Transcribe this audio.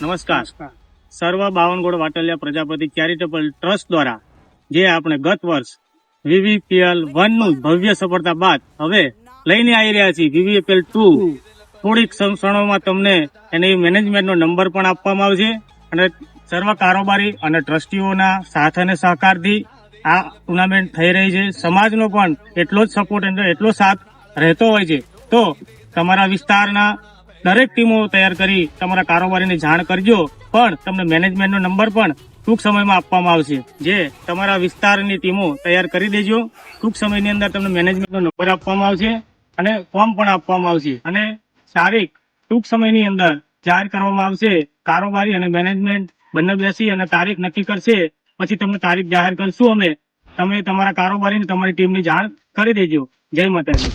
નમસ્કાર. સર્વ બાવનગોળ Vataliya Prajapati charitable trust દ્વારા જે આપણે ગત વર્ષ VVPL 1 નું ભવ્ય સફળતા બાદ હવે લઈને આવી રહ્યા છીએ VVPL 2. થોડીક ક્ષણોમાં તમને એની મેનેજમેન્ટનો નંબર પણ આપવામાં આવશે અને સર્વ કારોબારી અને ટ્રસ્ટીઓના સાથ અને સહકારથી આ ટુર્નામેન્ટ થઈ રહી છે. સમાજનો પણ એટલો જ સપોર્ટ અને એટલો સાથ રહેતો હોય છે. તો તમારા વિસ્તારના દરેક ટીમો તૈયાર કરી તમારા કારોબારીને જાણ કરજો. પણ તમને મેનેજમેન્ટનો નંબર પણ ટૂંક સમયમાં આપવામાં આવશે, જે તમારા વિસ્તારની ટીમો તૈયાર કરી દેજો. ટૂંક સમયની અંદર તમને મેનેજમેન્ટનો નંબર આપવામાં આવશે અને ફોર્મ પણ આપવામાં આવશે અને તારીખ ટૂંક સમયની અંદર જાહેર કરવામાં આવશે. કારોબારી અને મેનેજમેન્ટ બંને બેસી અને તારીખ નક્કી કરશે. પછી તમને તારીખ જાહેર કરશું અમે. તમે તમારા કારોબારીને તમારી ટીમની જાણ કરી દેજો. જય માતાજી.